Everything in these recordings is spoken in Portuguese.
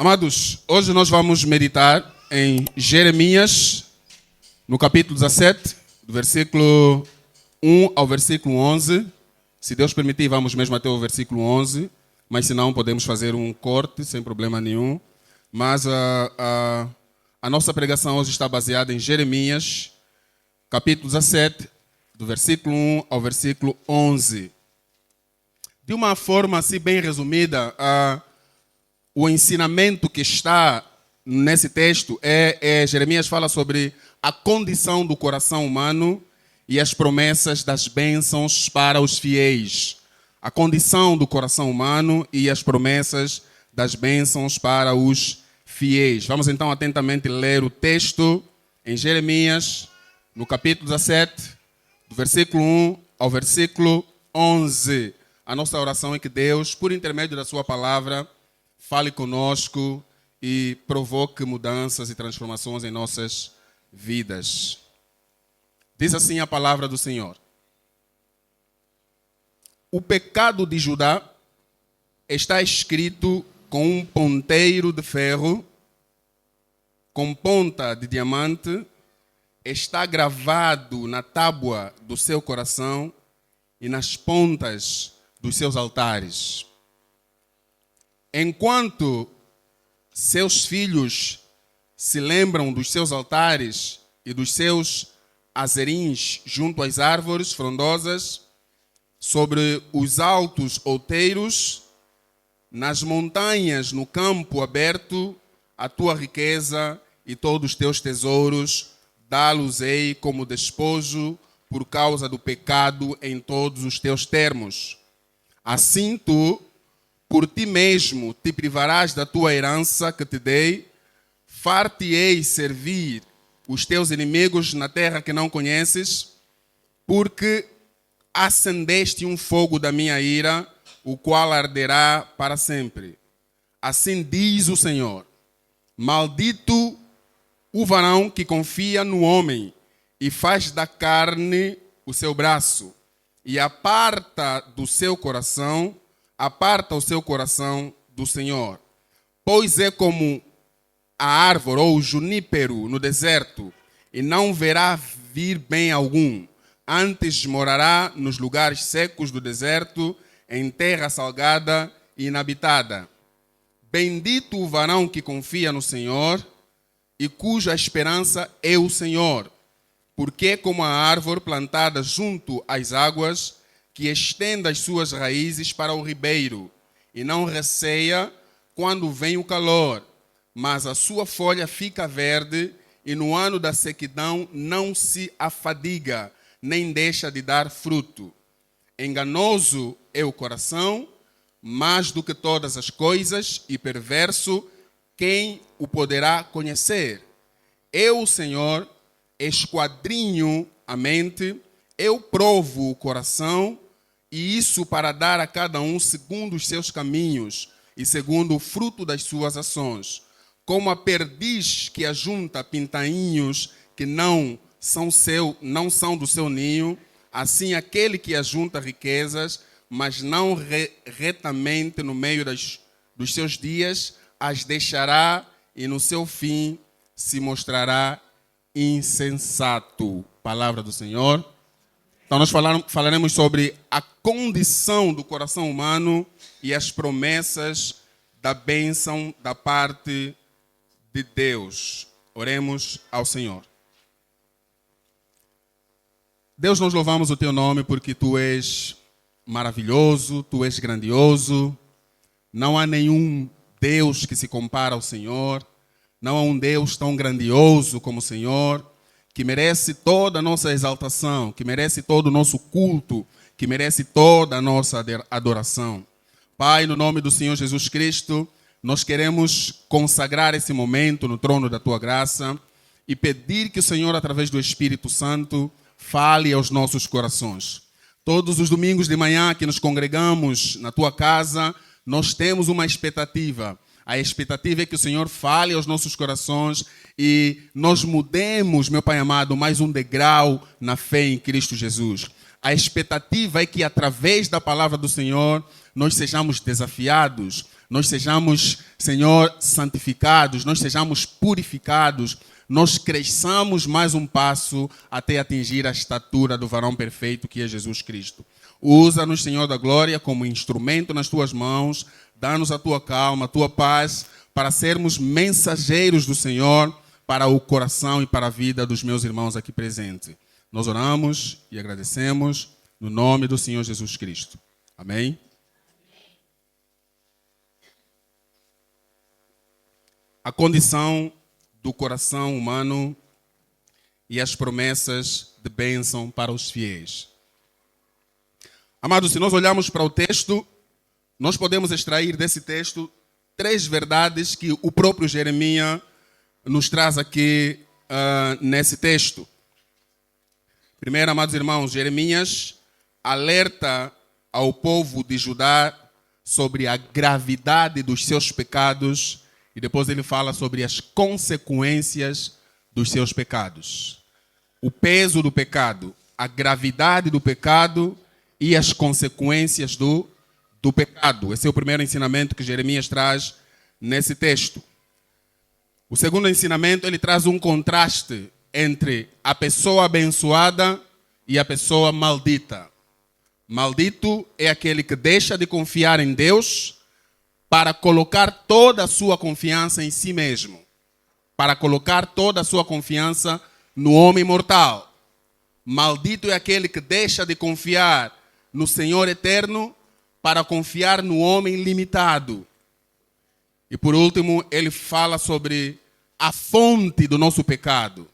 Amados, hoje nós vamos meditar em Jeremias, no capítulo 17, do versículo 1 ao versículo 11. Se Deus permitir, vamos mesmo até o versículo 11, mas se não, podemos fazer um corte sem problema nenhum. Mas a nossa pregação hoje está baseada em Jeremias, capítulo 17, do versículo 1 ao versículo 11. De uma forma assim bem resumida, o ensinamento que está nesse texto Jeremias fala sobre a condição do coração humano e as promessas das bênçãos para os fiéis. A condição do coração humano e as promessas das bênçãos para os fiéis. Vamos então atentamente ler o texto em Jeremias, no capítulo 17, do versículo 1 ao versículo 11. A nossa oração é que Deus, por intermédio da sua palavra, fale conosco e provoque mudanças e transformações em nossas vidas. Diz assim a palavra do Senhor: o pecado de Judá está escrito com um ponteiro de ferro, com ponta de diamante, está gravado na tábua do seu coração e nas pontas dos seus altares. Enquanto seus filhos se lembram dos seus altares e dos seus azerins junto às árvores frondosas, sobre os altos outeiros, nas montanhas, no campo aberto, a tua riqueza e todos os teus tesouros, dá-los-ei como despojo por causa do pecado em todos os teus termos. Assim tu, por ti mesmo, te privarás da tua herança que te dei, far-te-ei servir os teus inimigos na terra que não conheces, porque acendeste um fogo da minha ira, o qual arderá para sempre. Assim diz o Senhor: maldito o varão que confia no homem e faz da carne o seu braço, e aparta o seu coração do Senhor. Pois é como a árvore ou o junípero no deserto, e não verá vir bem algum. Antes morará nos lugares secos do deserto, em terra salgada e inabitada. Bendito o varão que confia no Senhor e cuja esperança é o Senhor, porque é como a árvore plantada junto às águas, que estende as suas raízes para o ribeiro, e não receia quando vem o calor, mas a sua folha fica verde, e no ano da sequidão não se afadiga, nem deixa de dar fruto. Enganoso é o coração, mais do que todas as coisas, e perverso, quem o poderá conhecer? Eu, Senhor, esquadrinho a mente, eu provo o coração, e isso para dar a cada um segundo os seus caminhos e segundo o fruto das suas ações. Como a perdiz que ajunta pintainhos que não são do seu ninho, assim aquele que ajunta riquezas, mas não retamente no meio dos seus dias, as deixará e no seu fim se mostrará insensato. Palavra do Senhor. Então nós falaremos sobre a condição do coração humano e as promessas da bênção da parte de Deus. Oremos ao Senhor. Deus, nós louvamos o teu nome porque tu és maravilhoso, tu és grandioso. Não há nenhum Deus que se compara ao Senhor. Não há um Deus tão grandioso como o Senhor, que merece toda a nossa exaltação, que merece todo o nosso culto, que merece toda a nossa adoração. Pai, no nome do Senhor Jesus Cristo, nós queremos consagrar esse momento no trono da tua graça e pedir que o Senhor, através do Espírito Santo, fale aos nossos corações. Todos os domingos de manhã que nos congregamos na tua casa, nós temos uma expectativa. A expectativa é que o Senhor fale aos nossos corações e nós mudemos, meu Pai amado, mais um degrau na fé em Cristo Jesus. A expectativa é que através da palavra do Senhor nós sejamos desafiados nós sejamos, Senhor, santificados, nós sejamos purificados, nós cresçamos mais um passo até atingir a estatura do varão perfeito que é Jesus Cristo. Usa-nos, Senhor da glória, como instrumento nas tuas mãos, dá-nos a tua calma, a tua paz, para sermos mensageiros do Senhor para o coração e para a vida dos meus irmãos aqui presentes. Nós oramos e agradecemos no nome do Senhor Jesus Cristo. Amém? A condição do coração humano e as promessas de bênção para os fiéis. Amados, se nós olharmos para o texto, nós podemos extrair desse texto 3 verdades que o próprio Jeremias nos traz aqui nesse texto. Primeiro, amados irmãos, Jeremias alerta ao povo de Judá sobre a gravidade dos seus pecados e depois ele fala sobre as consequências dos seus pecados. O peso do pecado, a gravidade do pecado e as consequências do pecado. Esse é o primeiro ensinamento que Jeremias traz nesse texto. O segundo ensinamento, ele traz um contraste entre a pessoa abençoada e a pessoa maldita. Maldito é aquele que deixa de confiar em Deus para colocar toda a sua confiança em si mesmo, para colocar toda a sua confiança no homem mortal. Maldito é aquele que deixa de confiar no Senhor eterno para confiar no homem limitado. E por último, ele fala sobre a fonte do nosso pecado.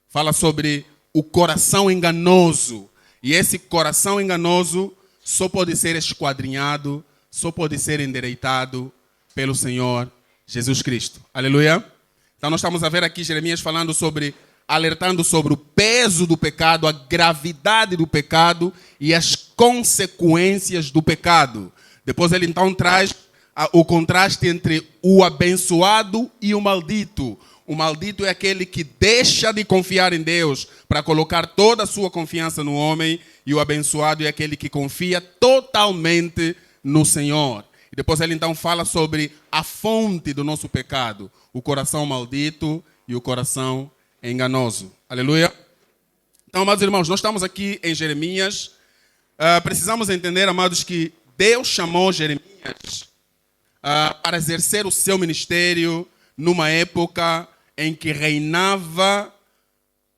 Fala sobre o coração enganoso. E esse coração enganoso só pode ser esquadrinhado, só pode ser endireitado pelo Senhor Jesus Cristo. Aleluia. Então nós estamos a ver aqui Jeremias falando sobre, alertando sobre o peso do pecado, a gravidade do pecado e as consequências do pecado. Depois ele então traz o contraste entre o abençoado e o maldito. O maldito é aquele que deixa de confiar em Deus para colocar toda a sua confiança no homem, e o abençoado é aquele que confia totalmente no Senhor. E depois ele então fala sobre a fonte do nosso pecado, o coração maldito e o coração enganoso. Aleluia. Então, amados irmãos, nós estamos aqui em Jeremias. Precisamos entender, amados, que Deus chamou Jeremias para exercer o seu ministério numa época em que reinava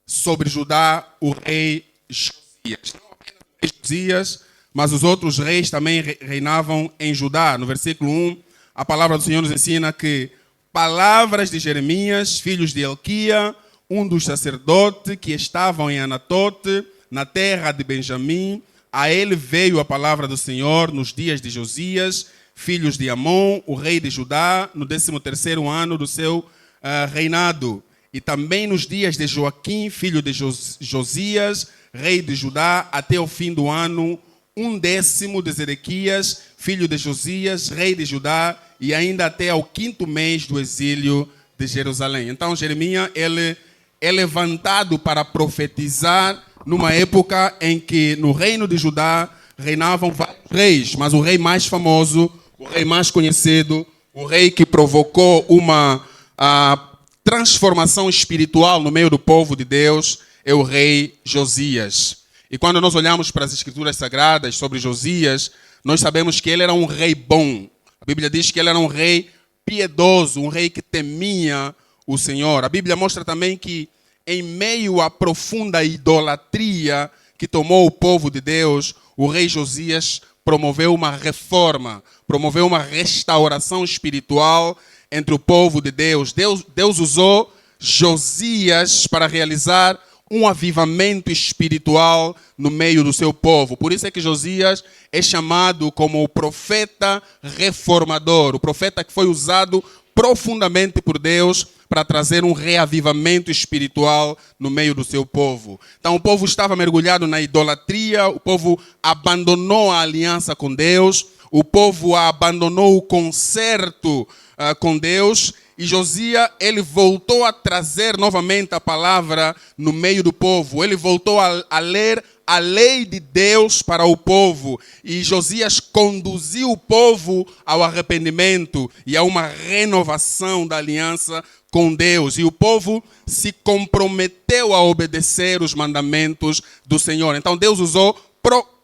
sobre Judá o rei Josias. Não apenas o rei Josias, mas os outros reis também reinavam em Judá. No versículo 1, a palavra do Senhor nos ensina que palavras de Jeremias, filhos de Elquia, um dos sacerdotes que estavam em Anatote, na terra de Benjamim, a ele veio a palavra do Senhor nos dias de Josias, filhos de Amon, o rei de Judá, no 13º ano do seu reinado. E também nos dias de Joaquim, filho de Josias, rei de Judá, até o fim do ano, 1º de Zedequias, filho de Josias, rei de Judá, e ainda até ao 5º mês do exílio de Jerusalém. Então Jeremias, ele é levantado para profetizar numa época em que no reino de Judá reinavam vários reis, mas o rei mais famoso, o rei mais conhecido, o rei que provocou uma transformação espiritual no meio do povo de Deus, é o rei Josias. E quando nós olhamos para as escrituras sagradas sobre Josias, nós sabemos que ele era um rei bom. A Bíblia diz que ele era um rei piedoso, um rei que temia o Senhor. A Bíblia mostra também que em meio à profunda idolatria que tomou o povo de Deus, o rei Josias promoveu uma reforma, promoveu uma restauração espiritual entre o povo de Deus. Deus usou Josias para realizar um avivamento espiritual no meio do seu povo. Por isso é que Josias é chamado como o profeta reformador, o profeta que foi usado profundamente por Deus para trazer um reavivamento espiritual no meio do seu povo. Então o povo estava mergulhado na idolatria, o povo abandonou a aliança com Deus, o povo abandonou o concerto com Deus, e Josias, ele voltou a trazer novamente a palavra no meio do povo. Ele voltou a ler a lei de Deus para o povo. E Josias conduziu o povo ao arrependimento e a uma renovação da aliança com Deus. E o povo se comprometeu a obedecer os mandamentos do Senhor. Então Deus usou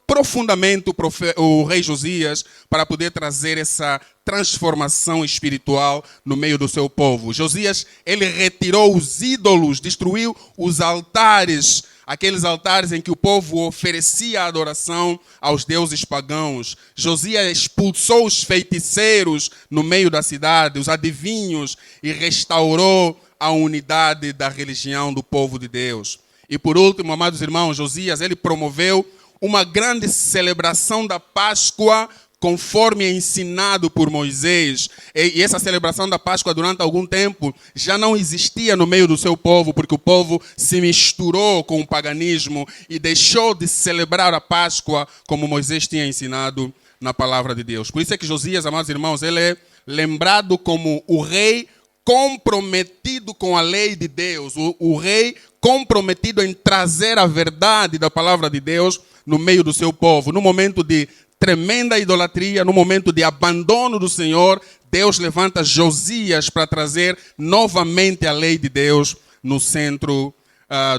profundamente o rei Josias para poder trazer essa transformação espiritual no meio do seu povo. Josias, ele retirou os ídolos, destruiu os altares, aqueles altares em que o povo oferecia adoração aos deuses pagãos. Josias expulsou os feiticeiros no meio da cidade, os adivinhos, e restaurou a unidade da religião do povo de Deus. E por último, amados irmãos, Josias, ele promoveu uma grande celebração da Páscoa, conforme ensinado por Moisés. E essa celebração da Páscoa, durante algum tempo, já não existia no meio do seu povo, porque o povo se misturou com o paganismo e deixou de celebrar a Páscoa como Moisés tinha ensinado na palavra de Deus. Por isso é que Josias, amados irmãos, ele é lembrado como o rei comprometido com a lei de Deus, o rei comprometido em trazer a verdade da palavra de Deus no meio do seu povo. No momento de tremenda idolatria, no momento de abandono do Senhor, Deus levanta Josias para trazer novamente a lei de Deus no centro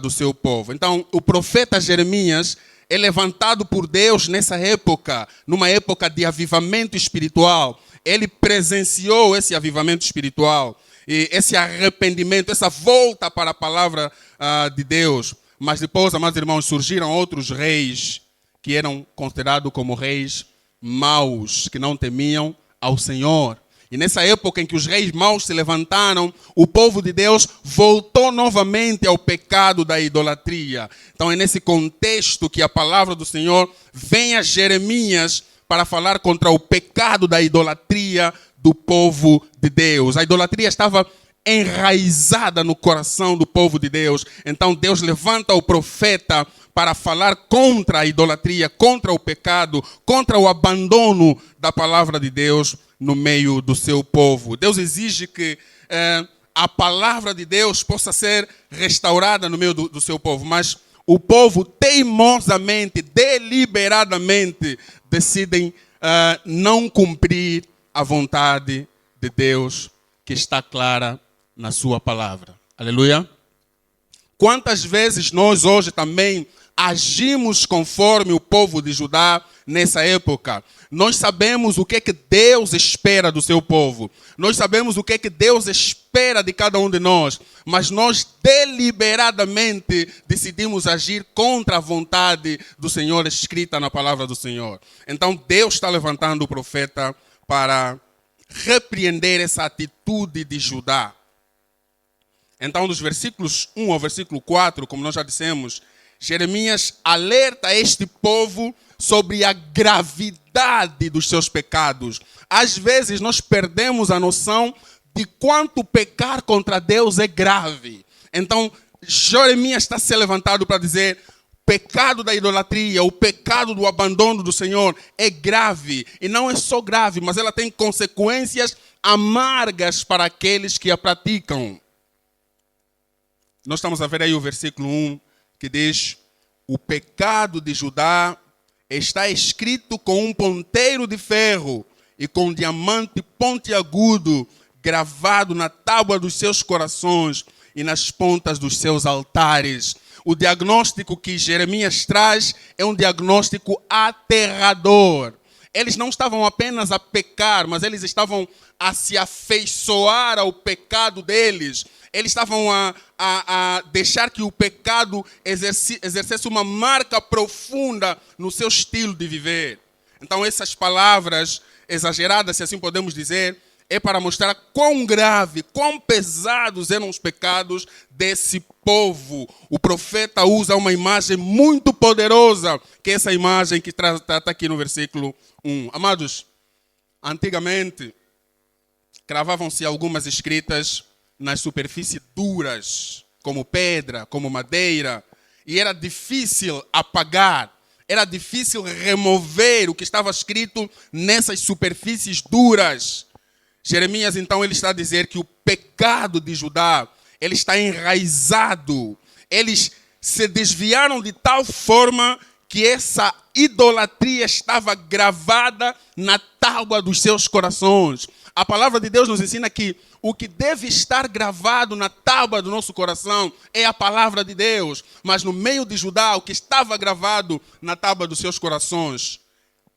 do seu povo. Então, o profeta Jeremias é levantado por Deus nessa época, numa época de avivamento espiritual. Ele presenciou esse avivamento espiritual, e esse arrependimento, essa volta para a palavra de Deus. Mas depois, amados irmãos, surgiram outros reis que eram considerados como reis maus, que não temiam ao Senhor. E nessa época em que os reis maus se levantaram, o povo de Deus voltou novamente ao pecado da idolatria. Então é nesse contexto que a palavra do Senhor vem a Jeremias para falar contra o pecado da idolatria do povo de Deus. A idolatria estava enraizada no coração do povo de Deus. Então Deus levanta o profeta para falar contra a idolatria, contra o pecado, contra o abandono da palavra de Deus no meio do seu povo. Deus exige que a palavra de Deus possa ser restaurada no meio do seu povo, mas o povo teimosamente, deliberadamente decidem não cumprir a vontade de Deus que está clara na sua palavra. Aleluia. Quantas vezes nós hoje também agimos conforme o povo de Judá nessa época? Nós sabemos o que é que Deus espera do seu povo. Nós sabemos o que é que Deus espera de cada um de nós. Mas nós deliberadamente decidimos agir contra a vontade do Senhor escrita na palavra do Senhor. Então Deus está levantando o profeta para repreender essa atitude de Judá. Então, dos versículos 1 ao versículo 4, como nós já dissemos, Jeremias alerta este povo sobre a gravidade dos seus pecados. Às vezes nós perdemos a noção de quanto pecar contra Deus é grave. Então, Jeremias está se levantado para dizer: o pecado da idolatria, o pecado do abandono do Senhor é grave. E não é só grave, mas ela tem consequências amargas para aqueles que a praticam. Nós estamos a ver aí o versículo 1, que diz: o pecado de Judá está escrito com um ponteiro de ferro e com um diamante pontiagudo gravado na tábua dos seus corações e nas pontas dos seus altares. O diagnóstico que Jeremias traz é um diagnóstico aterrador. Eles não estavam apenas a pecar, mas eles estavam a se afeiçoar ao pecado deles. Eles estavam a deixar que o pecado exercesse uma marca profunda no seu estilo de viver. Então essas palavras exageradas, se assim podemos dizer, é para mostrar quão grave, quão pesados eram os pecados desse povo. O profeta usa uma imagem muito poderosa, que é essa imagem que está aqui no versículo 1. Amados, antigamente cravavam-se algumas escritas nas superfícies duras, como pedra, como madeira, e era difícil apagar, era difícil remover o que estava escrito nessas superfícies duras. Jeremias, então, ele está a dizer que o pecado de Judá, ele está enraizado. Eles se desviaram de tal forma que essa idolatria estava gravada na tábua dos seus corações. A palavra de Deus nos ensina que o que deve estar gravado na tábua do nosso coração é a palavra de Deus. Mas no meio de Judá, o que estava gravado na tábua dos seus corações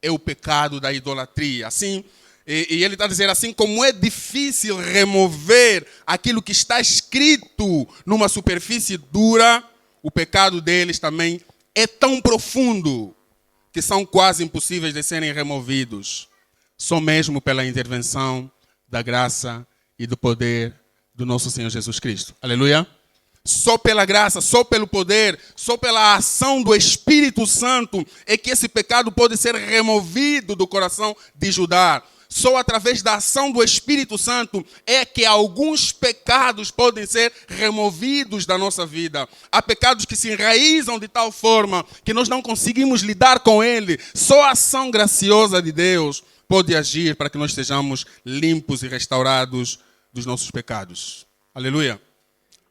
é o pecado da idolatria. Assim, e ele está dizendo, assim como é difícil remover aquilo que está escrito numa superfície dura, o pecado deles também é tão profundo que são quase impossíveis de serem removidos. Só mesmo pela intervenção da graça e do poder do nosso Senhor Jesus Cristo. Aleluia. Só pela graça, só pelo poder, só pela ação do Espírito Santo é que esse pecado pode ser removido do coração de Judá. Só através da ação do Espírito Santo é que alguns pecados podem ser removidos da nossa vida. Há pecados que se enraizam de tal forma que nós não conseguimos lidar com ele. Só a ação graciosa de Deus pode agir para que nós sejamos limpos e restaurados dos nossos pecados. Aleluia.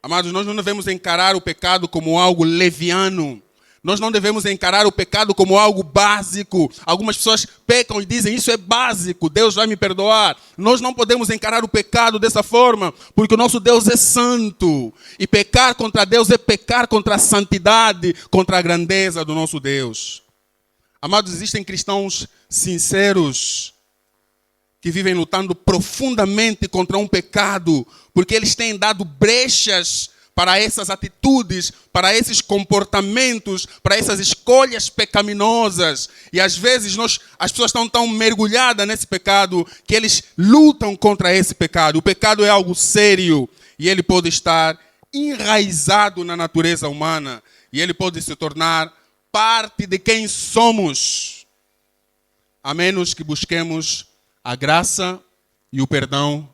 Amados, nós não devemos encarar o pecado como algo leviano. Nós não devemos encarar o pecado como algo básico. Algumas pessoas pecam e dizem, isso é básico, Deus vai me perdoar. Nós não podemos encarar o pecado dessa forma, porque o nosso Deus é santo. E pecar contra Deus é pecar contra a santidade, contra a grandeza do nosso Deus. Amados, existem cristãos sinceros que vivem lutando profundamente contra um pecado, porque eles têm dado brechas para essas atitudes, para esses comportamentos, para essas escolhas pecaminosas. E às vezes as pessoas estão tão mergulhadas nesse pecado que eles lutam contra esse pecado. O pecado é algo sério e ele pode estar enraizado na natureza humana e ele pode se tornar parte de quem somos, a menos que busquemos a graça e o perdão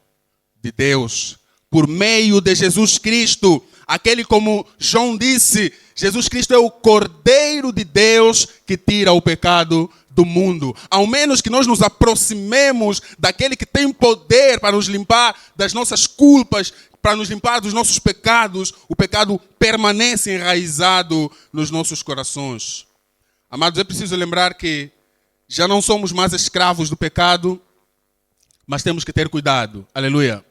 de Deus por meio de Jesus Cristo. Aquele, como João disse, Jesus Cristo é o Cordeiro de Deus que tira o pecado do mundo. Ao menos que nós nos aproximemos daquele que tem poder para nos limpar das nossas culpas, para nos limpar dos nossos pecados, o pecado permanece enraizado nos nossos corações. Amados, é preciso lembrar que já não somos mais escravos do pecado, mas temos que ter cuidado. Aleluia.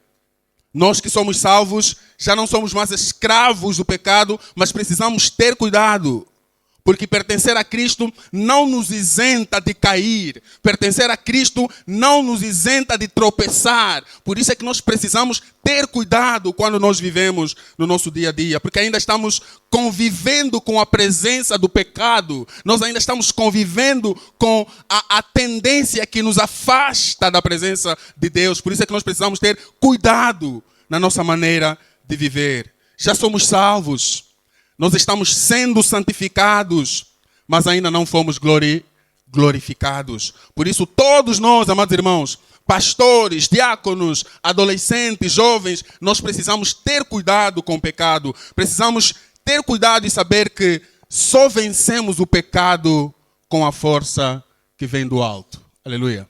Nós que somos salvos, já não somos mais escravos do pecado, mas precisamos ter cuidado. Porque pertencer a Cristo não nos isenta de cair. Pertencer a Cristo não nos isenta de tropeçar. Por isso é que nós precisamos ter cuidado quando nós vivemos no nosso dia a dia. Porque ainda estamos convivendo com a presença do pecado. Nós ainda estamos convivendo com a tendência que nos afasta da presença de Deus. Por isso é que nós precisamos ter cuidado na nossa maneira de viver. Já somos salvos. Nós estamos sendo santificados, mas ainda não fomos glorificados. Por isso, todos nós, amados irmãos, pastores, diáconos, adolescentes, jovens, nós precisamos ter cuidado com o pecado. Precisamos ter cuidado e saber que só vencemos o pecado com a força que vem do alto. Aleluia.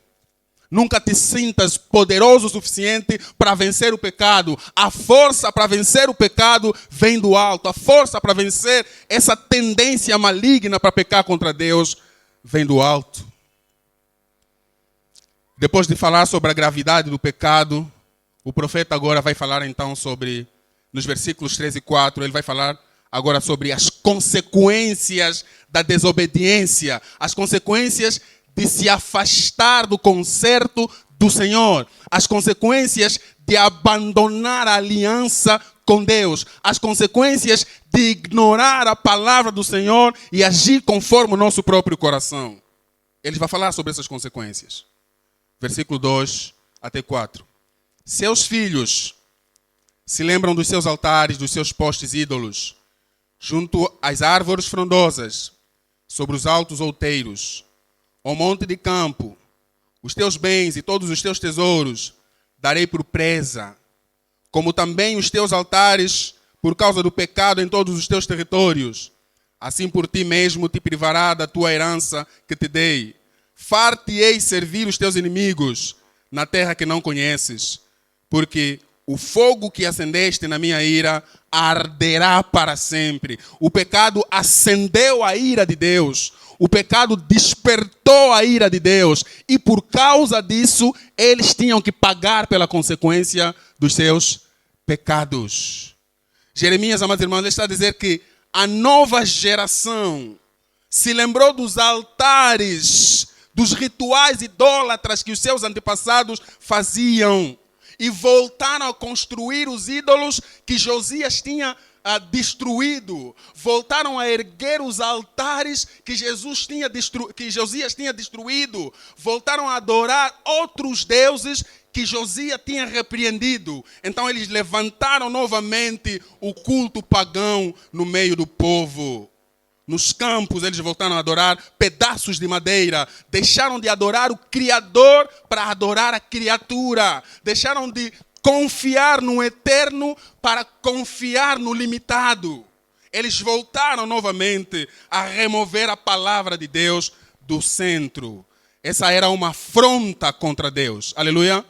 Nunca te sintas poderoso o suficiente para vencer o pecado. A força para vencer o pecado vem do alto. A força para vencer essa tendência maligna para pecar contra Deus vem do alto. Depois de falar sobre a gravidade do pecado, o profeta agora vai falar então sobre, nos versículos 3 e 4, ele vai falar agora sobre as consequências da desobediência, as consequências de se afastar do concerto do Senhor, as consequências de abandonar a aliança com Deus, as consequências de ignorar a palavra do Senhor e agir conforme o nosso próprio coração. Ele vai falar sobre essas consequências. Versículo 2 até 4. Seus filhos se lembram dos seus altares, dos seus postes ídolos, junto às árvores frondosas, sobre os altos outeiros, ao monte de campo, os teus bens e todos os teus tesouros darei por presa, como também os teus altares por causa do pecado em todos os teus territórios. Assim por ti mesmo te privará da tua herança que te dei. Far-te-ei servir os teus inimigos na terra que não conheces, porque o fogo que acendeste na minha ira arderá para sempre. O pecado acendeu a ira de Deus. O pecado despertou a ira de Deus. E por causa disso, eles tinham que pagar pela consequência dos seus pecados. Jeremias, amados irmãos, ele está a dizer que a nova geração se lembrou dos altares, dos rituais idólatras que os seus antepassados faziam. E voltaram a construir os ídolos que Josias tinha destruído. Voltaram a erguer os altares que Josias tinha destruído. Voltaram a adorar outros deuses que Josias tinha repreendido. Então eles levantaram novamente o culto pagão no meio do povo. Nos campos eles voltaram a adorar pedaços de madeira. Deixaram de adorar o Criador para adorar a criatura. Deixaram de confiar no eterno para confiar no limitado. Eles voltaram novamente a remover a palavra de Deus do centro. Essa era uma afronta contra Deus. Aleluia.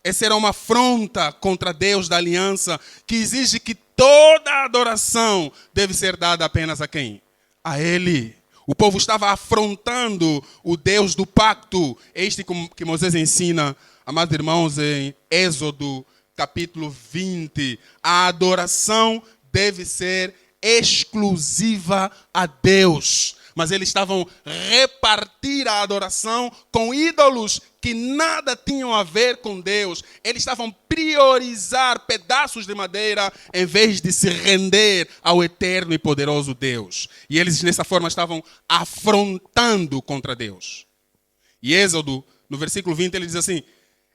Essa era uma afronta contra Deus da aliança, que exige que toda a adoração deve ser dada apenas a quem? A Ele. O povo estava afrontando o Deus do pacto. Este que Moisés ensina, amados irmãos, em Êxodo capítulo 20. A adoração deve ser exclusiva a Deus. Mas eles estavam repartir a adoração com ídolos que nada tinham a ver com Deus. Eles estavam priorizar pedaços de madeira em vez de se render ao eterno e poderoso Deus. E eles, dessa forma, estavam afrontando contra Deus. E Êxodo, no versículo 20, ele diz assim: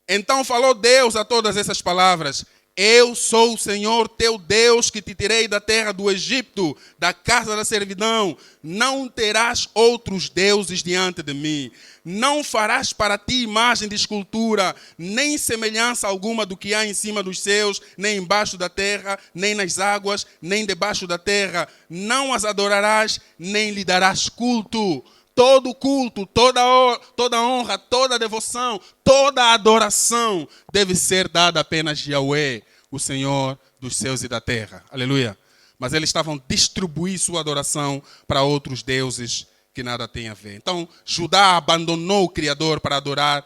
então falou Deus a todas essas palavras: eu sou o Senhor teu Deus que te tirei da terra do Egito, da casa da servidão. Não terás outros deuses diante de mim. Não farás para ti imagem de escultura, nem semelhança alguma do que há em cima dos céus, nem embaixo da terra, nem nas águas, nem debaixo da terra. Não as adorarás, nem lhe darás culto. Todo culto, toda honra, toda devoção, toda adoração deve ser dada apenas a Yahweh, o Senhor dos céus e da terra. Aleluia. Mas eles estavam distribuindo sua adoração para outros deuses que nada têm a ver. Então, Judá abandonou o Criador para adorar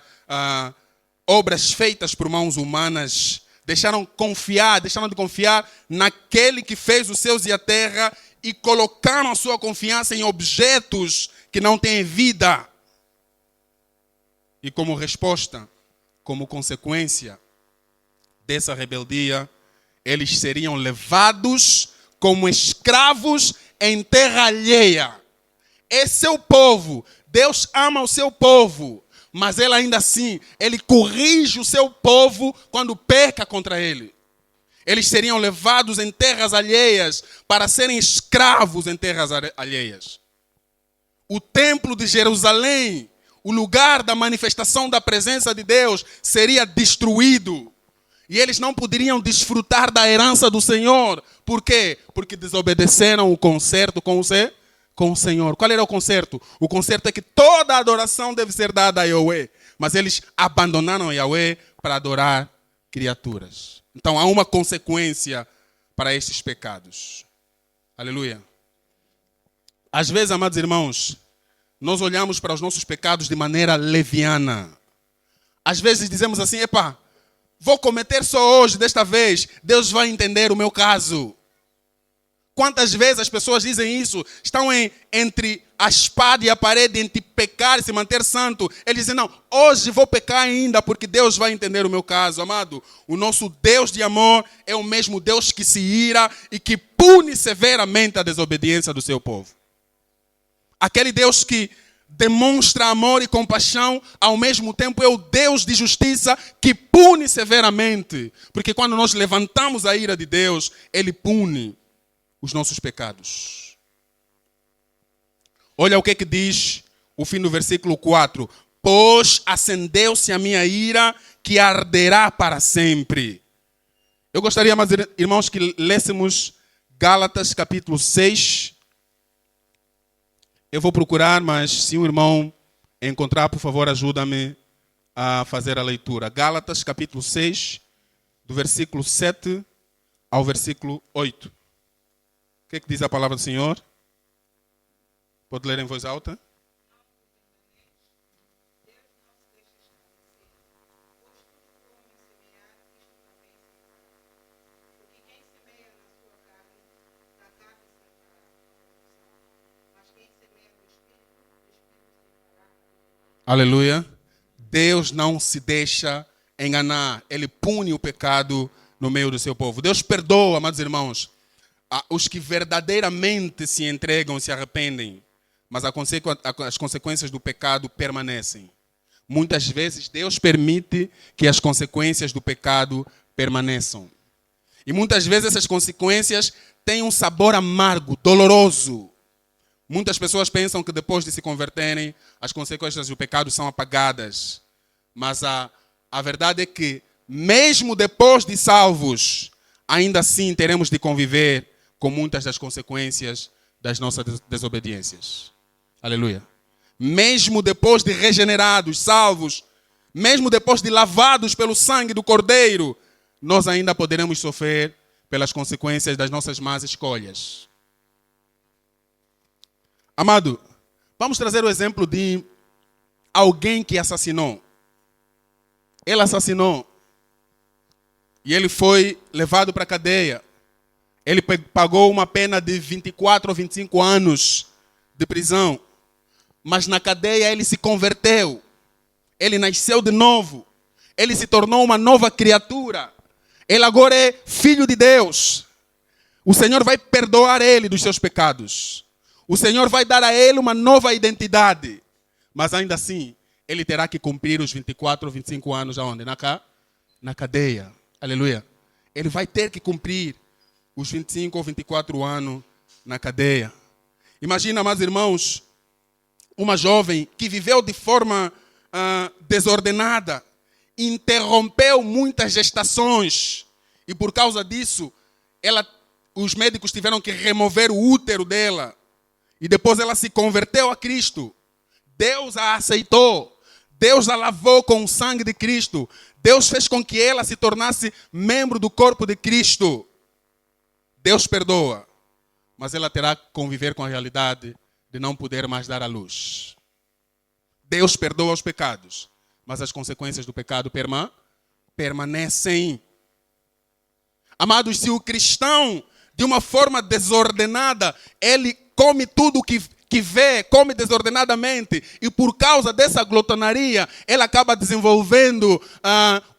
obras feitas por mãos humanas. Deixaram de confiar naquele que fez os céus e a terra e colocaram a sua confiança em objetos que não têm vida. E como resposta, como consequência dessa rebeldia, eles seriam levados como escravos em terra alheia. Esse é o povo. Deus ama o seu povo, mas ele ainda assim, ele corrige o seu povo quando peca contra ele. Eles seriam levados em terras alheias para serem escravos em terras alheias. O templo de Jerusalém, o lugar da manifestação da presença de Deus, seria destruído. E eles não poderiam desfrutar da herança do Senhor. Por quê? Porque desobedeceram o concerto com o Senhor. Qual era o concerto? O concerto é que toda a adoração deve ser dada a Yahweh. Mas eles abandonaram Yahweh para adorar criaturas. Então há uma consequência para estes pecados. Aleluia. Às vezes, amados irmãos, nós olhamos para os nossos pecados de maneira leviana. Às vezes dizemos assim: vou cometer só hoje, desta vez, Deus vai entender o meu caso. Quantas vezes as pessoas dizem isso? Estão entre a espada e a parede, entre pecar e se manter santo. Eles dizem: não, hoje vou pecar ainda, porque Deus vai entender o meu caso. Amado, o nosso Deus de amor é o mesmo Deus que se ira e que pune severamente a desobediência do seu povo. Aquele Deus que demonstra amor e compaixão, ao mesmo tempo é o Deus de justiça que pune severamente. Porque quando nós levantamos a ira de Deus, Ele pune os nossos pecados. Olha o que diz o fim do versículo 4. Pois acendeu-se a minha ira, que arderá para sempre. Eu gostaria, meus irmãos, que lêssemos Gálatas capítulo 6. Eu vou procurar, mas se um irmão encontrar, por favor, ajuda-me a fazer a leitura. Gálatas capítulo 6, do versículo 7 ao versículo 8. O que diz a palavra do Senhor? Pode ler em voz alta? Aleluia. Deus não se deixa enganar. Ele pune o pecado no meio do seu povo. Deus perdoa, amados irmãos, os que verdadeiramente se entregam, se arrependem. Mas as consequências do pecado permanecem. Muitas vezes Deus permite que as consequências do pecado permaneçam. E muitas vezes essas consequências têm um sabor amargo, doloroso. Muitas pessoas pensam que depois de se converterem, as consequências do pecado são apagadas. Mas a verdade é que, mesmo depois de salvos, ainda assim teremos de conviver com muitas das consequências das nossas desobediências. Aleluia. Mesmo depois de regenerados, salvos, mesmo depois de lavados pelo sangue do Cordeiro, nós ainda poderemos sofrer pelas consequências das nossas más escolhas. Amado, vamos trazer o exemplo de alguém que assassinou. Ele assassinou e ele foi levado para a cadeia. Ele pagou uma pena de 24 ou 25 anos de prisão. Mas na cadeia ele se converteu. Ele nasceu de novo. Ele se tornou uma nova criatura. Ele agora é filho de Deus. O Senhor vai perdoar ele dos seus pecados. O Senhor vai dar a ele uma nova identidade. Mas ainda assim, ele terá que cumprir os 24 ou 25 anos aonde? Na cadeia. Aleluia. Ele vai ter que cumprir os 25 ou 24 anos na cadeia. Imagina, meus irmãos, uma jovem que viveu de forma desordenada, interrompeu muitas gestações e por causa disso, os médicos tiveram que remover o útero dela e depois ela se converteu a Cristo. Deus a aceitou, Deus a lavou com o sangue de Cristo, Deus fez com que ela se tornasse membro do corpo de Cristo. Deus perdoa, mas ela terá que conviver com a realidade de não poder mais dar à luz. Deus perdoa os pecados, mas as consequências do pecado permanecem. Amados, se o cristão, de uma forma desordenada, ele come tudo que vê, come desordenadamente, e por causa dessa glotonaria, ele acaba desenvolvendo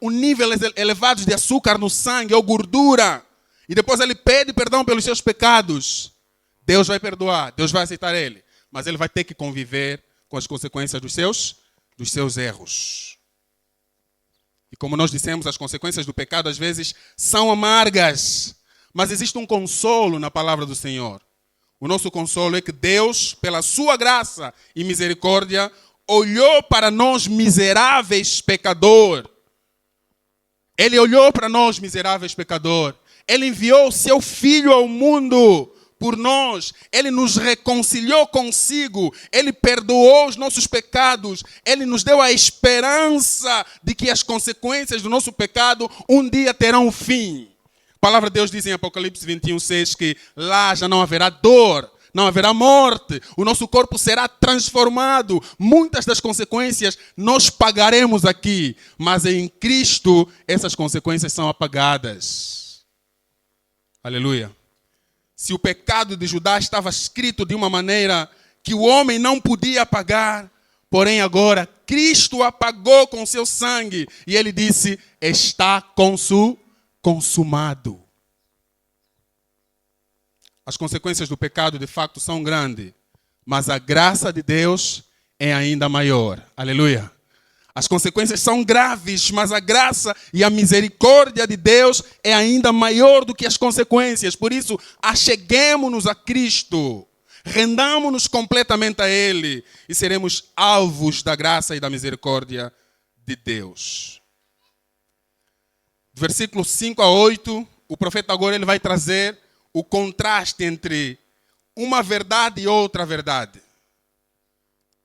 um nível elevado de açúcar no sangue ou gordura, e depois ele pede perdão pelos seus pecados. Deus vai perdoar, Deus vai aceitar ele, mas ele vai ter que conviver com as consequências dos seus erros. E como nós dissemos, as consequências do pecado às vezes são amargas, mas existe um consolo na palavra do Senhor. O nosso consolo é que Deus, pela sua graça e misericórdia, olhou para nós miseráveis pecadores. Ele olhou para nós miseráveis pecadores. Ele enviou o seu Filho ao mundo por nós. Ele nos reconciliou consigo. Ele perdoou os nossos pecados. Ele nos deu a esperança de que as consequências do nosso pecado um dia terão fim. A palavra de Deus diz em Apocalipse 21:6 que lá já não haverá dor, não haverá morte. O nosso corpo será transformado. Muitas das consequências nós pagaremos aqui, mas em Cristo essas consequências são apagadas. Aleluia. Se o pecado de Judá estava escrito de uma maneira que o homem não podia apagar, porém agora Cristo apagou com seu sangue e ele disse: está consumado. As consequências do pecado de facto são grandes, mas a graça de Deus é ainda maior. Aleluia. As consequências são graves, mas a graça e a misericórdia de Deus é ainda maior do que as consequências. Por isso, acheguemo-nos a Cristo, rendamo-nos completamente a Ele e seremos alvos da graça e da misericórdia de Deus. Versículos 5 a 8, o profeta agora ele vai trazer o contraste entre uma verdade e outra verdade.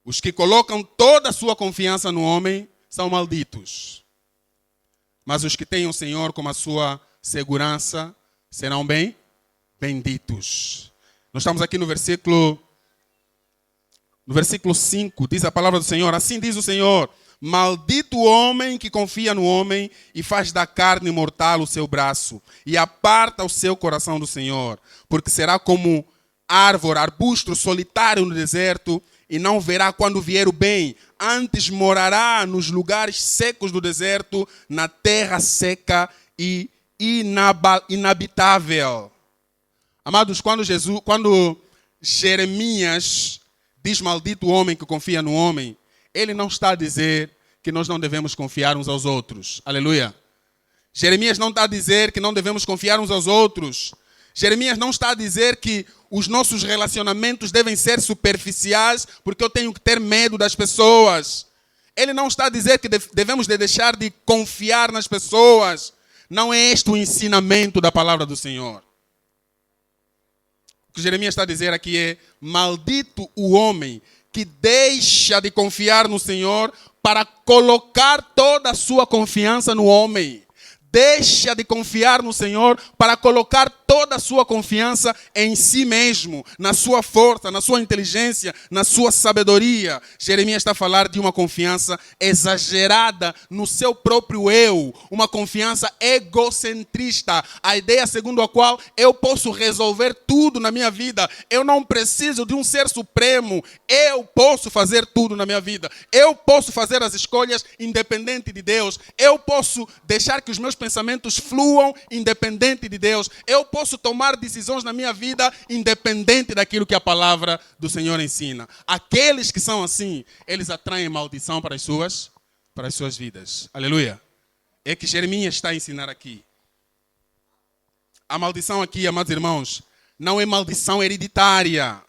Os que colocam toda a sua confiança no homem são malditos. Mas os que têm o Senhor como a sua segurança serão benditos. Nós estamos aqui no versículo 5, diz a palavra do Senhor: assim diz o Senhor: maldito o homem que confia no homem e faz da carne mortal o seu braço e aparta o seu coração do Senhor, porque será como árvore, arbusto solitário no deserto e não verá quando vier o bem. Antes morará nos lugares secos do deserto, na terra seca e inabitável. Amados, quando Jeremias diz maldito o homem que confia no homem, ele não está a dizer que nós não devemos confiar uns aos outros. Aleluia. Jeremias não está a dizer que não devemos confiar uns aos outros. Jeremias não está a dizer que os nossos relacionamentos devem ser superficiais porque eu tenho que ter medo das pessoas. Ele não está a dizer que devemos deixar de confiar nas pessoas. Não é este o ensinamento da palavra do Senhor. O que Jeremias está a dizer aqui é: maldito o homem que deixa de confiar no Senhor para colocar toda a sua confiança no homem. Deixa de confiar no Senhor para colocar toda a sua confiança em si mesmo, na sua força, na sua inteligência, na sua sabedoria. Jeremias está a falar de uma confiança exagerada no seu próprio eu, uma confiança egocentrista, a ideia segundo a qual eu posso resolver tudo na minha vida, eu não preciso de um ser supremo, eu posso fazer tudo na minha vida, eu posso fazer as escolhas independente de Deus, eu posso deixar que os meus pensamentos fluam independente de Deus, eu posso tomar decisões na minha vida independente daquilo que a palavra do Senhor ensina. Aqueles que são assim, eles atraem maldição para as suas vidas. Aleluia. É que Jeremias está a ensinar aqui. A maldição aqui, amados irmãos, não é maldição hereditária.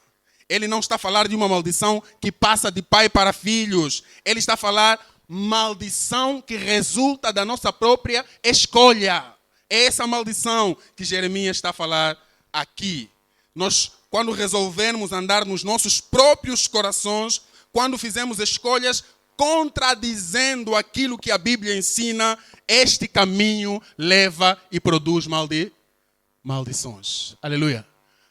Ele não está a falar de uma maldição que passa de pai para filhos. Ele está a falar maldição que resulta da nossa própria escolha. É essa maldição que Jeremias está a falar aqui. Nós, quando resolvermos andar nos nossos próprios corações, quando fizermos escolhas contradizendo aquilo que a Bíblia ensina, este caminho leva e produz maldições. Aleluia.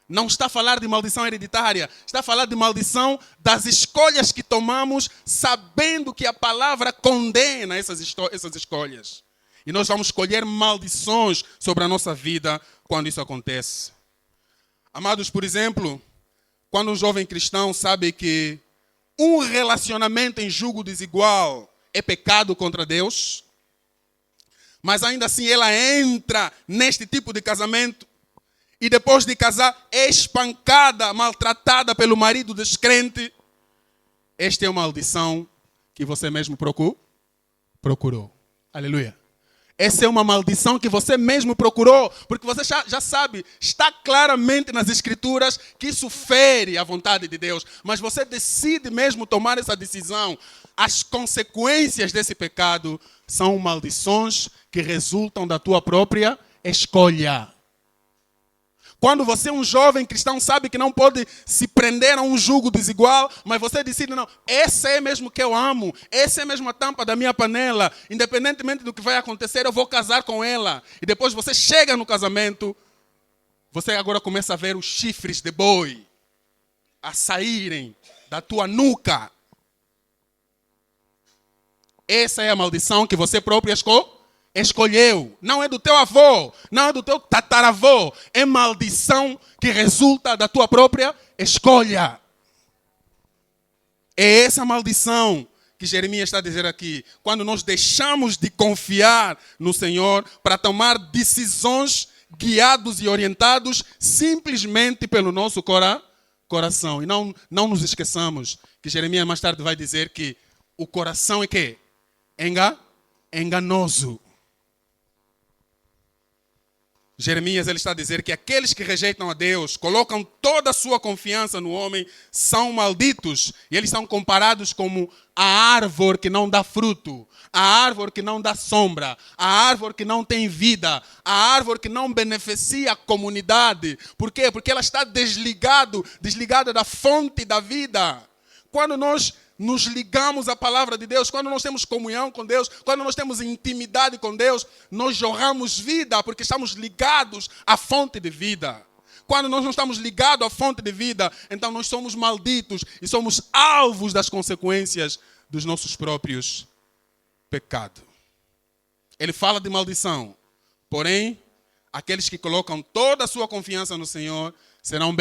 Não está a falar de maldição hereditária, está a falar de maldição das escolhas que tomamos, sabendo que a palavra condena essas escolhas. E nós vamos colher maldições sobre a nossa vida quando isso acontece. Amados, por exemplo, quando um jovem cristão sabe que um relacionamento em julgo desigual é pecado contra Deus, mas ainda assim ela entra neste tipo de casamento, e depois de casar é espancada, maltratada pelo marido descrente. Esta é uma maldição que você mesmo procurou. Aleluia. Essa é uma maldição que você mesmo procurou, porque você já sabe, está claramente nas Escrituras que isso fere a vontade de Deus, mas você decide mesmo tomar essa decisão. As consequências desse pecado são maldições que resultam da tua própria escolha. Quando você, um jovem cristão, sabe que não pode se prender a um jugo desigual, mas você decide, não, essa é mesmo que eu amo, essa é mesmo a tampa da minha panela, independentemente do que vai acontecer, eu vou casar com ela. E depois você chega no casamento, você agora começa a ver os chifres de boi a saírem da tua nuca. Essa é a maldição que você próprio escolheu. Não é do teu avô, não é do teu tataravô. É maldição que resulta da tua própria escolha. É essa maldição que Jeremias está a dizer aqui. Quando nós deixamos de confiar no Senhor para tomar decisões guiados e orientados simplesmente pelo nosso coração. E não nos esqueçamos que Jeremias mais tarde vai dizer que o coração é quê? Enganoso. Jeremias ele está a dizer que aqueles que rejeitam a Deus, colocam toda a sua confiança no homem, são malditos. E eles são comparados como a árvore que não dá fruto, a árvore que não dá sombra, a árvore que não tem vida, a árvore que não beneficia a comunidade. Por quê? Porque ela está desligada da fonte da vida. Quando nós nos ligamos à palavra de Deus, quando nós temos comunhão com Deus, quando nós temos intimidade com Deus, nós jorramos vida porque estamos ligados à fonte de vida. Quando nós não estamos ligados à fonte de vida, então nós somos malditos e somos alvos das consequências dos nossos próprios pecados. Ele fala de maldição, porém, aqueles que colocam toda a sua confiança no Senhor serão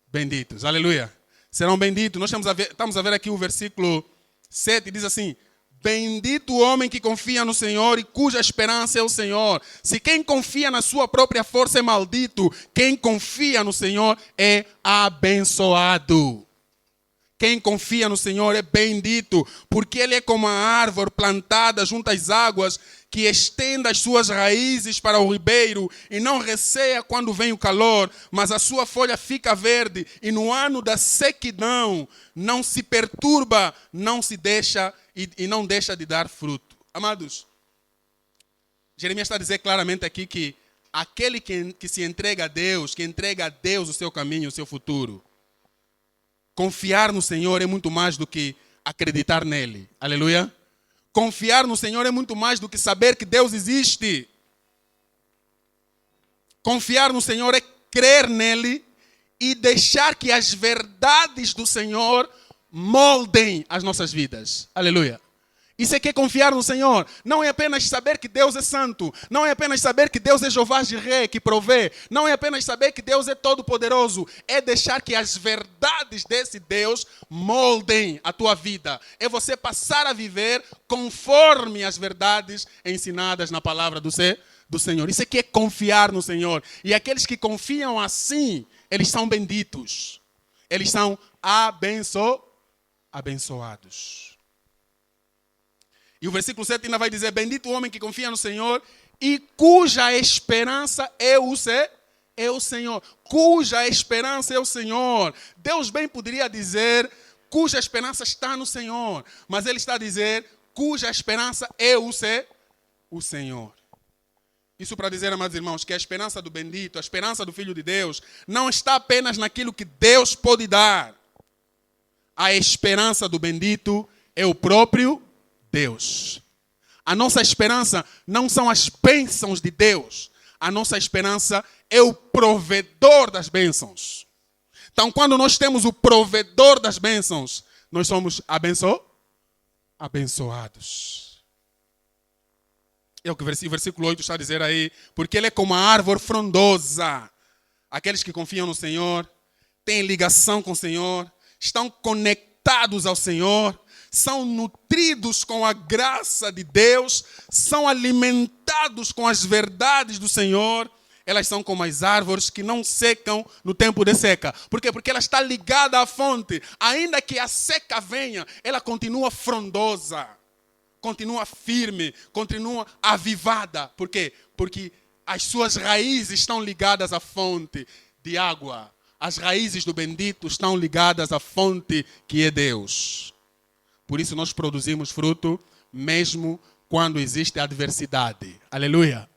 benditos. Aleluia. serão benditos. Nós estamos a ver aqui o versículo 7, diz assim: bendito o homem que confia no Senhor e cuja esperança é o Senhor. Se quem confia na sua própria força é maldito, quem confia no Senhor é abençoado. Quem confia no Senhor é bendito, porque Ele é como a árvore plantada junto às águas, que estende as suas raízes para o ribeiro e não receia quando vem o calor, mas a sua folha fica verde e no ano da sequidão não se perturba, não se deixa e não deixa de dar fruto. Amados, Jeremias está a dizer claramente aqui que aquele que se entrega a Deus, que entrega a Deus o seu caminho, o seu futuro, confiar no Senhor é muito mais do que acreditar nele. Aleluia. Confiar no Senhor é muito mais do que saber que Deus existe. Confiar no Senhor é crer nele e deixar que as verdades do Senhor moldem as nossas vidas. Aleluia. Isso é que é confiar no Senhor. Não é apenas saber que Deus é santo. Não é apenas saber que Deus é Jeová Jireh, que provê. Não é apenas saber que Deus é todo-poderoso. É deixar que as verdades desse Deus moldem a tua vida. É você passar a viver conforme as verdades ensinadas na palavra do Senhor. Isso é que é confiar no Senhor. E aqueles que confiam assim, eles são benditos. Eles são abençoados. E o versículo 7 ainda vai dizer: bendito o homem que confia no Senhor e cuja esperança é o Senhor. Cuja esperança é o Senhor. Deus bem poderia dizer cuja esperança está no Senhor. Mas Ele está a dizer cuja esperança é o Senhor. Isso para dizer, amados irmãos, que a esperança do bendito, a esperança do Filho de Deus, não está apenas naquilo que Deus pode dar. A esperança do bendito é o próprio Deus. A nossa esperança não são as bênçãos de Deus. A nossa esperança é o provedor das bênçãos. Então, quando nós temos o provedor das bênçãos, nós somos abençoados. É o que o versículo 8 está a dizer aí. Porque Ele é como a árvore frondosa. Aqueles que confiam no Senhor, têm ligação com o Senhor, estão conectados ao Senhor, são nutridos com a graça de Deus, são alimentados com as verdades do Senhor. Elas são como as árvores que não secam no tempo de seca. Por quê? Porque ela está ligada à fonte. Ainda que a seca venha, ela continua frondosa, continua firme, continua avivada. Por quê? Porque as suas raízes estão ligadas à fonte de água. As raízes do bendito estão ligadas à fonte que é Deus. Por isso nós produzimos fruto mesmo quando existe adversidade. Aleluia.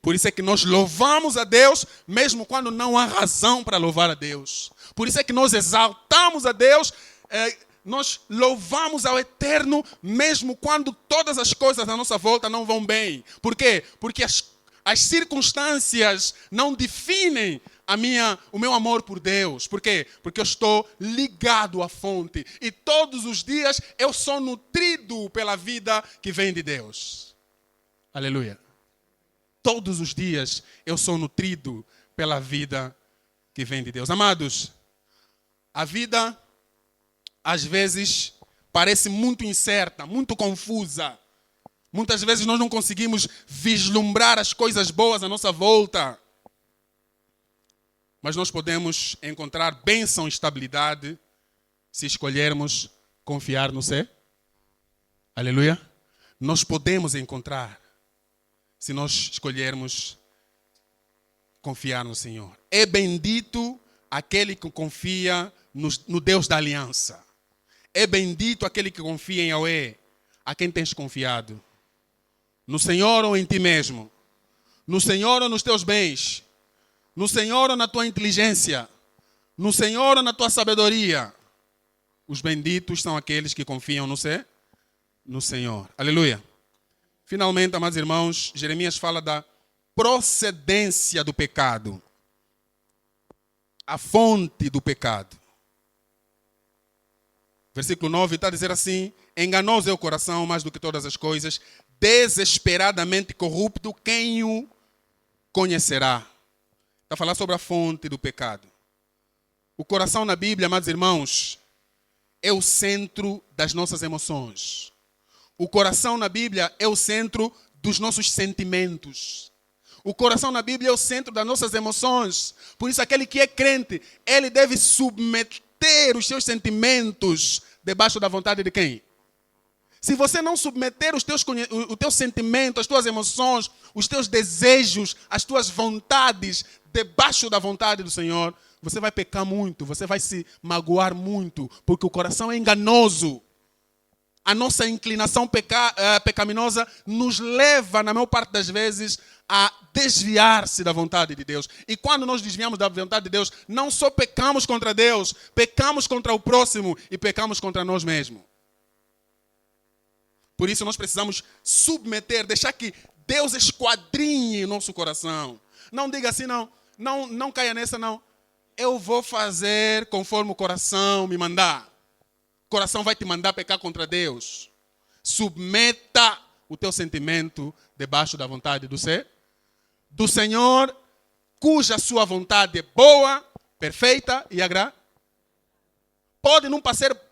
Por isso é que nós louvamos a Deus mesmo quando não há razão para louvar a Deus. Por isso é que nós exaltamos a Deus, nós louvamos ao Eterno mesmo quando todas as coisas à nossa volta não vão bem. Por quê? Porque as circunstâncias não definem o meu amor por Deus. Por quê? Porque eu estou ligado à fonte. E todos os dias eu sou nutrido pela vida que vem de Deus. Aleluia. Todos os dias eu sou nutrido pela vida que vem de Deus. Amados, a vida às vezes parece muito incerta, muito confusa. Muitas vezes nós não conseguimos vislumbrar as coisas boas à nossa volta. Mas nós podemos encontrar bênção e estabilidade se escolhermos confiar no Senhor. Aleluia. Nós podemos encontrar se nós escolhermos confiar no Senhor. É bendito aquele que confia no Deus da aliança. É bendito aquele que confia em Yahweh. A quem tens confiado? No Senhor ou em ti mesmo? No Senhor ou nos teus bens? No Senhor ou na tua inteligência? No Senhor ou na tua sabedoria? Os benditos são aqueles que confiam no Senhor. Aleluia. Finalmente, amados irmãos, Jeremias fala da procedência do pecado. A fonte do pecado. Versículo 9 está a dizer assim: enganoso é o coração mais do que todas as coisas, desesperadamente corrupto, quem o conhecerá? Está a falar sobre a fonte do pecado. O coração na Bíblia, amados irmãos, é o centro das nossas emoções. O coração na Bíblia é o centro dos nossos sentimentos. O coração na Bíblia é o centro das nossas emoções. Por isso, aquele que é crente, ele deve submeter os seus sentimentos debaixo da vontade de quem? Se você não submeter o teu sentimento, as tuas emoções, os teus desejos, as tuas vontades debaixo da vontade do Senhor, você vai pecar muito, você vai se magoar muito, porque o coração é enganoso. A nossa inclinação pecaminosa nos leva, na maior parte das vezes, a desviar-se da vontade de Deus. E quando nós desviamos da vontade de Deus, não só pecamos contra Deus, pecamos contra o próximo e pecamos contra nós mesmos. Por isso nós precisamos submeter, deixar que Deus esquadrinhe nosso coração. Não diga assim, não caia nessa, não. Eu vou fazer conforme o coração me mandar. O coração vai te mandar pecar contra Deus. Submeta o teu sentimento debaixo da vontade do Senhor, cuja sua vontade é boa, perfeita e agradável. Pode não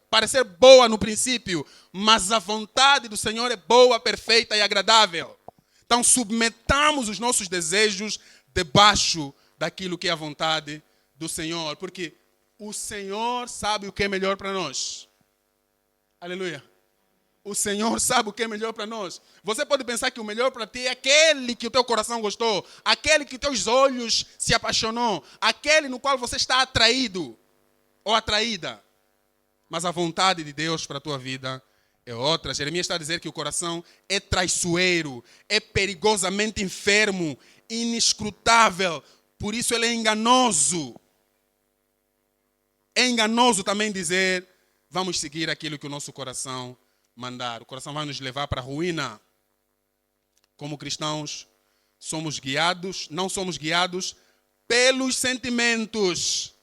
parecer boa no princípio, mas a vontade do Senhor é boa, perfeita e agradável. Então submetamos os nossos desejos debaixo daquilo que é a vontade do Senhor, porque o Senhor sabe o que é melhor para nós. Aleluia. O Senhor sabe o que é melhor para nós. Você pode pensar que o melhor para ti é aquele que o teu coração gostou, aquele que teus olhos se apaixonou, aquele no qual você está atraído ou atraída. Mas a vontade de Deus para a tua vida é outra. Jeremias está a dizer que o coração é traiçoeiro, é perigosamente enfermo, inescrutável. Por isso ele é enganoso. É enganoso também dizer, vamos seguir aquilo que o nosso coração mandar. O coração vai nos levar para a ruína. Como cristãos, não somos guiados pelos sentimentos.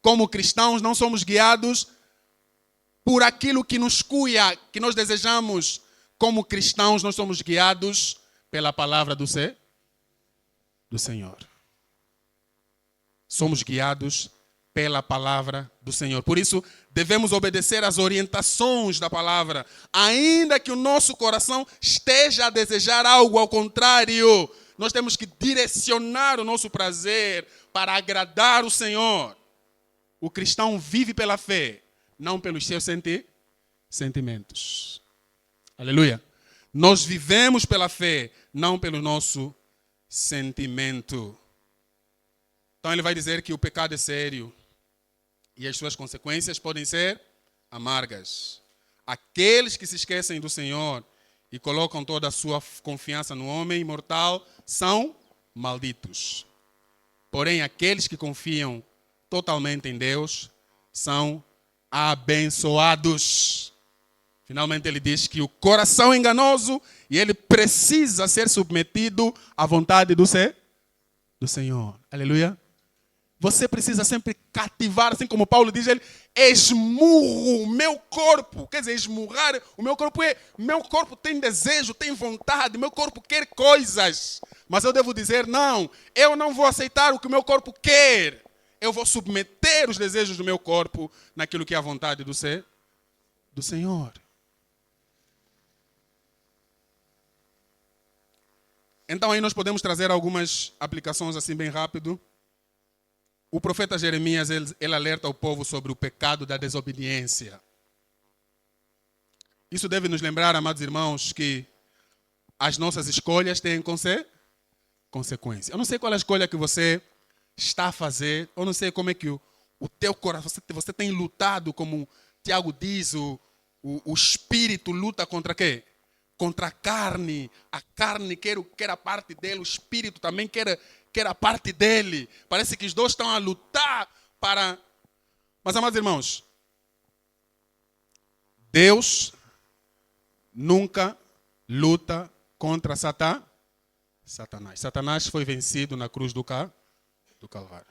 Como cristãos, não somos guiados por aquilo que nos cuia, que nós desejamos. Como cristãos, nós somos guiados pela palavra do Senhor. Somos guiados pela palavra do Senhor. Por isso, devemos obedecer às orientações da palavra, ainda que o nosso coração esteja a desejar algo ao contrário. Nós temos que direcionar o nosso prazer para agradar o Senhor. O cristão vive pela fé, não pelos seus sentimentos. Aleluia. Nós vivemos pela fé, não pelo nosso sentimento. Então ele vai dizer que o pecado é sério e as suas consequências podem ser amargas. Aqueles que se esquecem do Senhor e colocam toda a sua confiança no homem mortal são malditos. Porém, aqueles que confiam totalmente em Deus são abençoados. Finalmente ele diz que o coração é enganoso e ele precisa ser submetido à vontade do Senhor. Aleluia. Você precisa sempre cativar, assim como Paulo diz, ele esmurro o meu corpo. Quer dizer, esmurrar o meu corpo meu corpo tem desejo, tem vontade, meu corpo quer coisas. Mas eu devo dizer, não, eu não vou aceitar o que o meu corpo quer. Eu vou submeter os desejos do meu corpo naquilo que é a vontade do Senhor. Então aí nós podemos trazer algumas aplicações assim bem rápido. O profeta Jeremias, ele alerta o povo sobre o pecado da desobediência. Isso deve nos lembrar, amados irmãos, que as nossas escolhas têm consequência. Eu não sei qual é a escolha que você está a fazer, eu não sei como é que o teu coração, você tem lutado, como Tiago diz, o espírito luta contra quê? Contra a carne quer a parte dele, o espírito também quer a parte dele. Parece que os dois estão a lutar para... Mas, amados irmãos, Deus nunca luta contra Satanás. Satanás foi vencido na cruz do Calvário.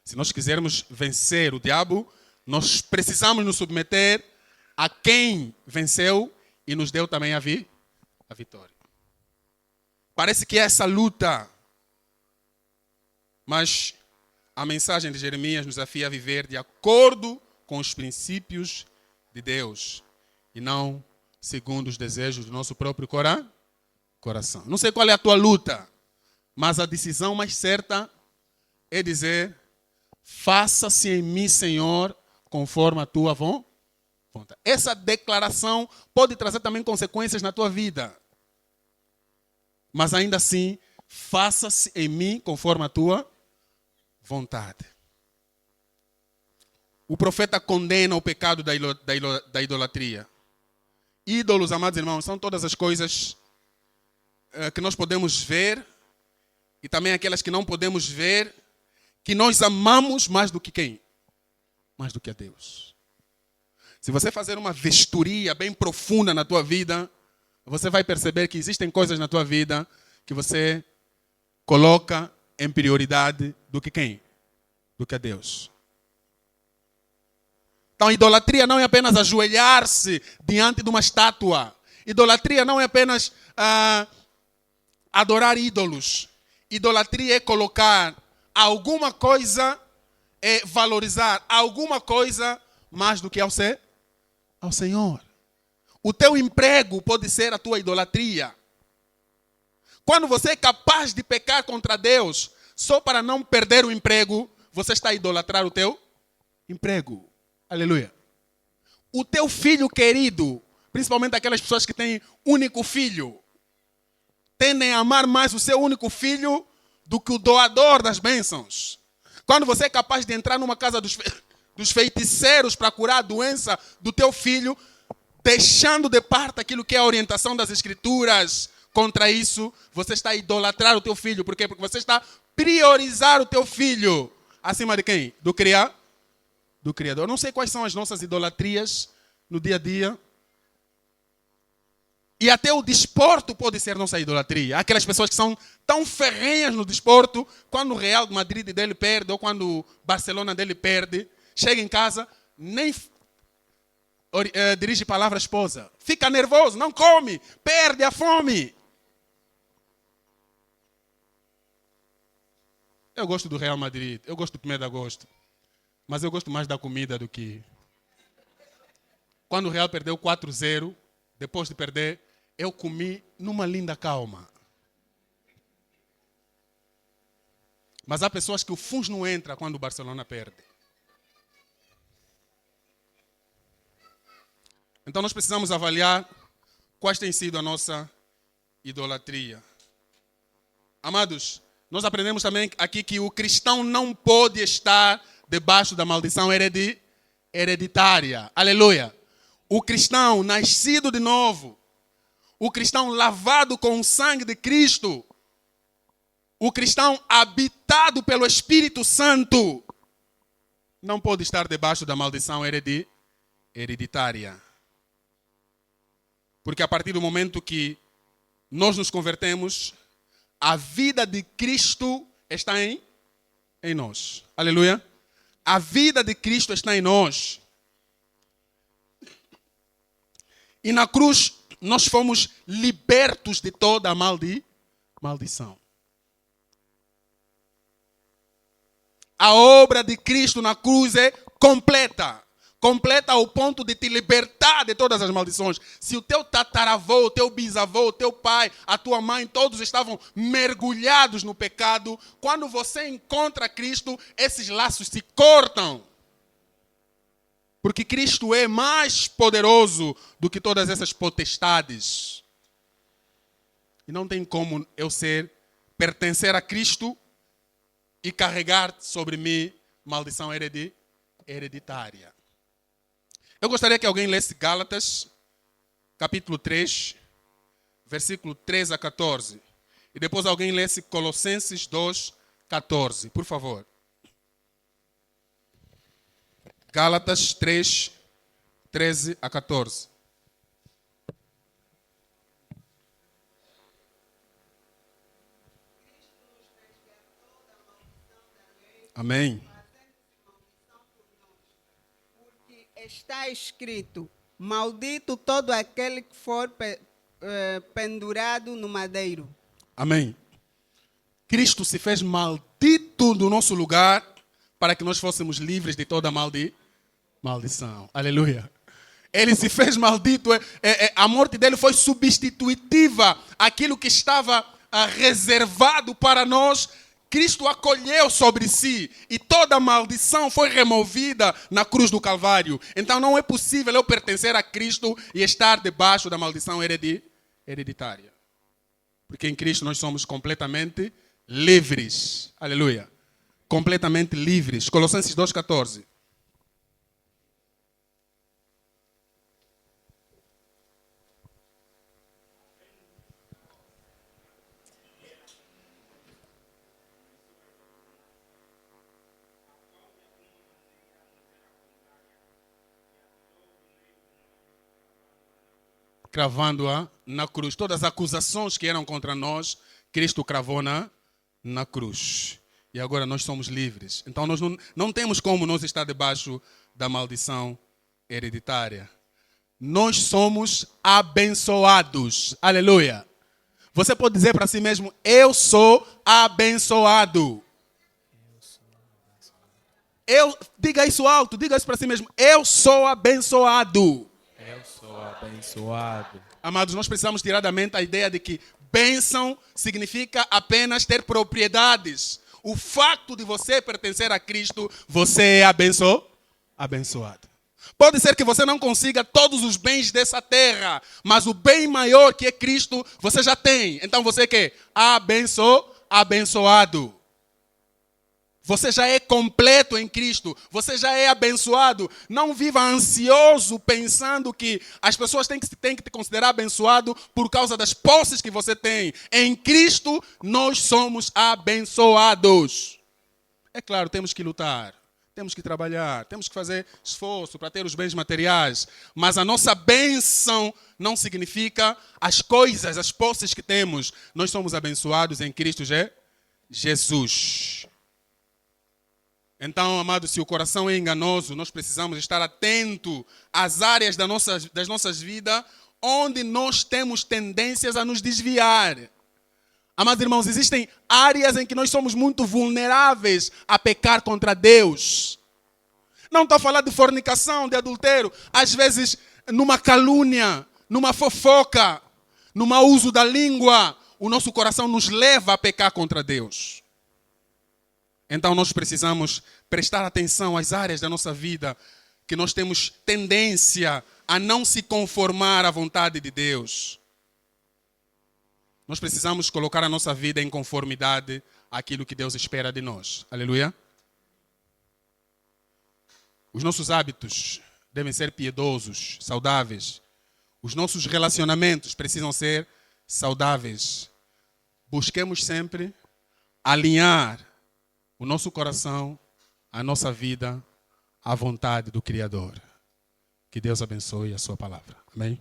Se nós quisermos vencer o diabo, nós precisamos nos submeter a quem venceu e nos deu também a vitória. Parece que é essa luta, mas a mensagem de Jeremias nos desafia a viver de acordo com os princípios de Deus e não segundo os desejos do nosso próprio coração. Não sei qual é a tua luta, mas a decisão mais certa é dizer: faça-se em mim, Senhor, conforme a tua vontade. Essa declaração pode trazer também consequências na tua vida. Mas ainda assim, faça-se em mim conforme a tua vontade. O profeta condena o pecado da idolatria. Ídolos, amados irmãos, são todas as coisas que nós podemos ver e também aquelas que não podemos ver, que nós amamos mais do que quem? Mais do que a Deus. Se você fazer uma vistoria bem profunda na tua vida, você vai perceber que existem coisas na tua vida que você coloca em prioridade do que quem? Do que a Deus. Então, idolatria não é apenas ajoelhar-se diante de uma estátua. Idolatria não é apenas adorar ídolos. Idolatria é colocar alguma coisa, é valorizar alguma coisa mais do que ao Senhor. O teu emprego pode ser a tua idolatria. Quando você é capaz de pecar contra Deus só para não perder o emprego, você está a idolatrar o teu emprego. Aleluia. O teu filho querido, principalmente aquelas pessoas que têm único filho, tendem a amar mais o seu único filho do que o doador das bênçãos. Quando você é capaz de entrar numa casa dos feiticeiros para curar a doença do teu filho, deixando de parte aquilo que é a orientação das Escrituras, contra isso, você está a idolatrar o teu filho. Por quê? Porque você está a priorizar o teu filho acima de quem? Do Criador. Eu não sei quais são as nossas idolatrias no dia a dia. E até o desporto pode ser nossa idolatria. Aquelas pessoas que são tão ferrenhas no desporto, quando o Real Madrid dele perde ou quando o Barcelona dele perde, chega em casa, nem dirige palavra à esposa. Fica nervoso, não come, perde a fome. Eu gosto do Real Madrid, eu gosto do 1º de agosto. Mas eu gosto mais da comida do que... Quando o Real perdeu 4-0, depois de perder, eu comi numa linda calma. Mas há pessoas que o funs não entra quando o Barcelona perde. Então nós precisamos avaliar quais tem sido a nossa idolatria. Amados, nós aprendemos também aqui que o cristão não pode estar debaixo da maldição hereditária. Aleluia. O cristão nascido de novo, o cristão lavado com o sangue de Cristo, o cristão habitado pelo Espírito Santo, não pode estar debaixo da maldição hereditária. Porque a partir do momento que nós nos convertemos, a vida de Cristo está em nós. Aleluia. A vida de Cristo está em nós. E na cruz nós fomos libertos de toda a maldição. A obra de Cristo na cruz é completa. Completa ao ponto de te libertar de todas as maldições. Se o teu tataravô, o teu bisavô, o teu pai, a tua mãe, todos estavam mergulhados no pecado, quando você encontra Cristo, esses laços se cortam. Porque Cristo é mais poderoso do que todas essas potestades. E não tem como eu pertencer a Cristo e carregar sobre mim maldição hereditária. Eu gostaria que alguém lesse Gálatas, capítulo 3, versículo 3 a 14. E depois alguém lesse Colossenses 2, 14, por favor. Gálatas 3, 13 a 14. Amém. Está escrito: maldito todo aquele que for pendurado no madeiro. Amém. Cristo se fez maldito no nosso lugar para que nós fôssemos livres de toda maldição. Aleluia. Ele se fez maldito. A morte dele foi substitutiva. Aquilo que estava reservado para nós, Cristo acolheu sobre si. E toda a maldição foi removida na cruz do Calvário. Então não é possível eu pertencer a Cristo e estar debaixo da maldição hereditária. Porque em Cristo nós somos completamente livres. Aleluia. Completamente livres. Colossenses 2,14. Cravando-a na cruz. Todas as acusações que eram contra nós, Cristo cravou na cruz. E agora nós somos livres. Então nós não temos como nós estar debaixo da maldição hereditária. Nós somos abençoados. Aleluia. Você pode dizer para si mesmo, eu sou abençoado. Diga isso alto, diga isso para si mesmo. Eu sou abençoado. Eu sou abençoado. Amados, nós precisamos tirar da mente a ideia de que bênção significa apenas ter propriedades. O fato de você pertencer a Cristo, você é abençoado. Pode ser que você não consiga todos os bens dessa terra, mas o bem maior que é Cristo, você já tem. Então você é que? Abençoado. Você já é completo em Cristo. Você já é abençoado. Não viva ansioso pensando que as pessoas têm que te considerar abençoado por causa das posses que você tem. Em Cristo, nós somos abençoados. É claro, temos que lutar. Temos que trabalhar. Temos que fazer esforço para ter os bens materiais. Mas a nossa bênção não significa as coisas, as posses que temos. Nós somos abençoados em Cristo Jesus. Então, amados, se o coração é enganoso, nós precisamos estar atentos às áreas das nossas vidas onde nós temos tendências a nos desviar. Amados irmãos, existem áreas em que nós somos muito vulneráveis a pecar contra Deus. Não estou a falar de fornicação, de adultério. Às vezes, numa calúnia, numa fofoca, num mau uso da língua, o nosso coração nos leva a pecar contra Deus. Então nós precisamos prestar atenção às áreas da nossa vida que nós temos tendência a não se conformar à vontade de Deus. Nós precisamos colocar a nossa vida em conformidade àquilo que Deus espera de nós. Aleluia. Os nossos hábitos devem ser piedosos, saudáveis. Os nossos relacionamentos precisam ser saudáveis. Busquemos sempre alinhar o nosso coração, a nossa vida, à vontade do Criador. Que Deus abençoe a sua palavra. Amém?